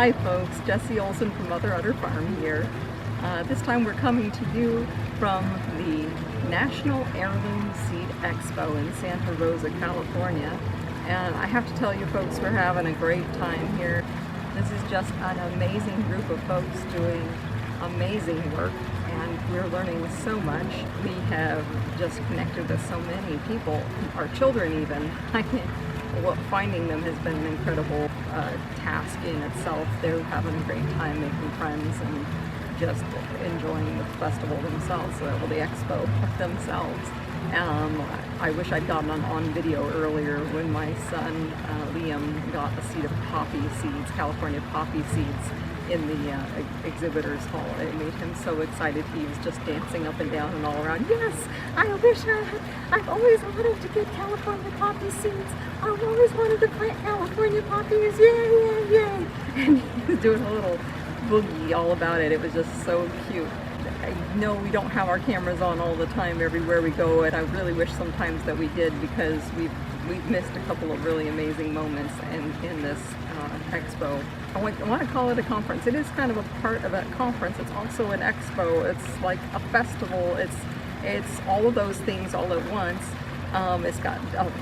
Hi folks, Jessie Olson from Udder Farm here. This time we're coming to you from the National Heirloom Seed Expo in Santa Rosa, California. And I have to tell you folks, we're having a great time here. This is just an amazing group of folks doing amazing work, and we're learning so much. We have just connected with so many people, our children even. Finding them has been an incredible task in itself. They're having a great time making friends and just enjoying the festival themselves, the expo themselves. I wish I'd gotten on video earlier when my son Liam got a seed of poppy seeds, California poppy seeds, in the exhibitors hall. It made him so excited. He was just dancing up and down and all around. Yes, I've always wanted to get California poppy seeds. I've always wanted to plant California poppies. Yay, yay, yay. And he was doing a little boogie all about it. It was just so cute. I know we don't have our cameras on all the time everywhere we go, and I really wish sometimes that we did, because we've missed a couple of really amazing moments in this expo. I want to call it a conference. It is kind of a part of a conference. It's also an expo. It's like a festival. It's all of those things all at once. It's got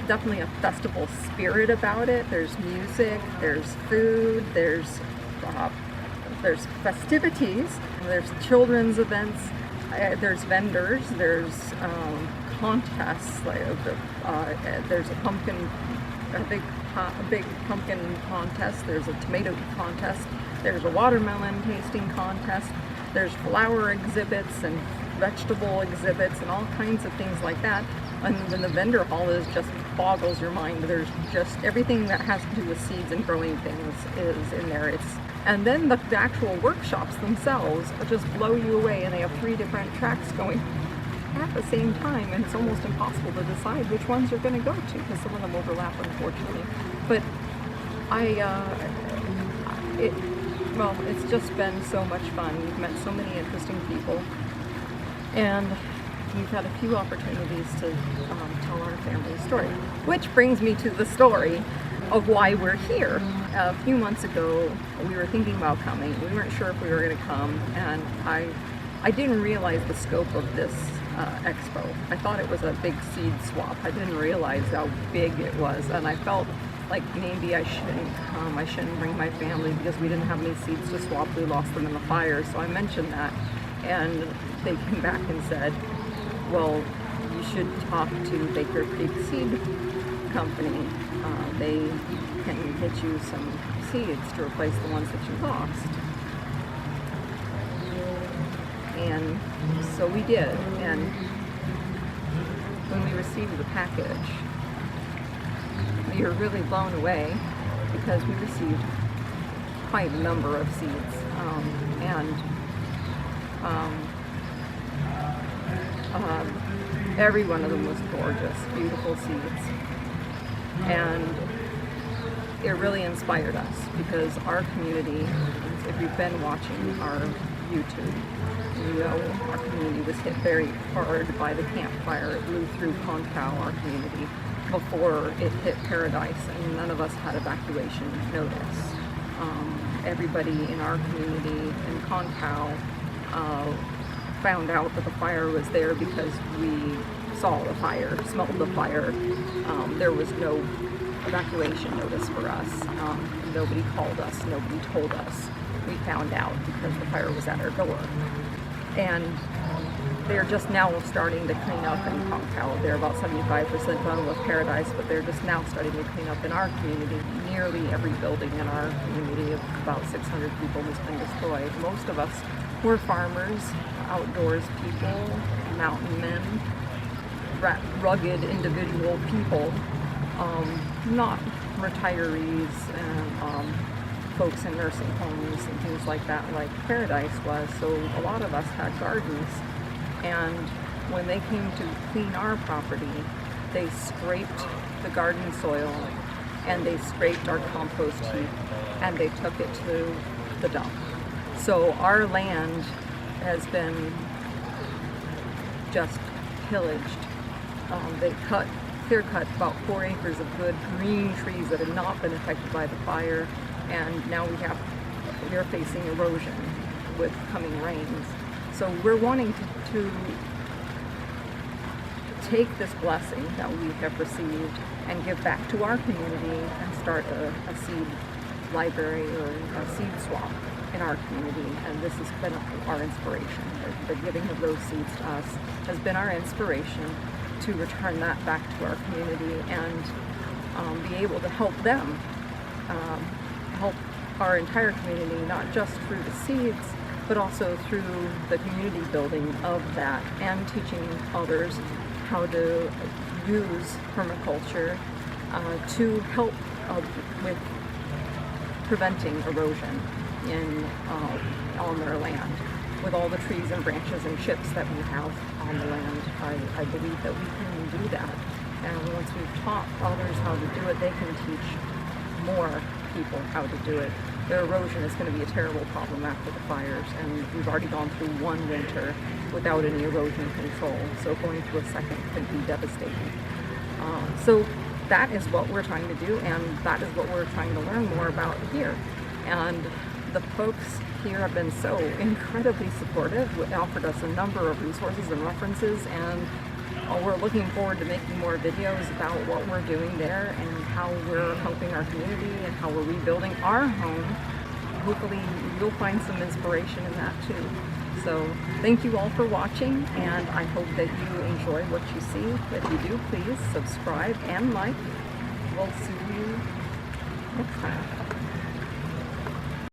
definitely a festival spirit about it. There's music, there's food, there's festivities, there's children's events, there's vendors, there's contests. There's a big pumpkin contest. There's a tomato contest. There's a watermelon tasting contest. There's flower exhibits and vegetable exhibits and all kinds of things like that. And then the vendor hall just boggles your mind. There's just everything that has to do with seeds and growing things is in there. And then the actual workshops themselves just blow you away, and they have 3 different tracks going at the same time, and it's almost impossible to decide which ones you're going to go to, because some of them overlap, unfortunately. But it's just been so much fun. We've met so many interesting people, and we've had a few opportunities to tell our family story. Which brings me to the story of why we're here. A few months ago, we were thinking about coming. We weren't sure if we were going to come, and I didn't realize the scope of this expo. I thought it was a big seed swap. I didn't realize how big it was, and I felt like maybe I shouldn't come. I shouldn't bring my family because we didn't have any seeds to swap. We lost them in the fire. So I mentioned that, and they came back and said, well, you should talk to Baker Creek Seed Company. They can get you some seeds to replace the ones that you lost. And so we did, and when we received the package, we were really blown away, because we received quite a number of seeds, every one of them was gorgeous, beautiful seeds. And it really inspired us, because our community, if you've been watching our YouTube, you know our community was hit very hard by the Camp Fire. It blew through Concow, our community, before it hit Paradise, and none of us had evacuation notice. Everybody in our community in Concow found out that the fire was there because we saw the fire, smelled the fire. There was no evacuation notice for us. Nobody called us, nobody told us. We found out because the fire was at our door. And they're just now starting to clean up in Concow. They're about 75% done with Paradise, but they're just now starting to clean up in our community. Nearly every building in our community of about 600 people has been destroyed. Most of us were farmers, outdoors people, mountain men, rugged individual people, not retirees and folks in nursing homes and things like that, like Paradise was. So a lot of us had gardens, and when they came to clean our property, they scraped the garden soil and they scraped our compost heap and they took it to the dump. So our land has been just pillaged. They clear-cut about 4 acres of good green trees that had not been affected by the fire, and now we have you're facing erosion with coming rains. So we're wanting to take this blessing that we have received and give back to our community and start a seed library or a seed swap in our community. And this has been our inspiration. The giving of those seeds to us has been our inspiration to return that back to our community and be able to help them, help our entire community, not just through the seeds, but also through the community building of that and teaching others how to use permaculture to help with preventing erosion on their land. With all the trees and branches and chips that we have on the land, I believe that we can do that. And once we've taught others how to do it, they can teach more people how to do it. The erosion is going to be a terrible problem after the fires, and we've already gone through one winter without any erosion control, so going through a second could be devastating. So that is what we're trying to do, and that is what we're trying to learn more about here. And the folks here have been so incredibly supportive. They offered us a number of resources and references, and we're looking forward to making more videos about what we're doing there and how we're helping our community and how we're rebuilding our home. Hopefully you'll find some inspiration in that too. So thank you all for watching, and I hope that you enjoy what you see. If you do, please subscribe and like. We'll see you next time.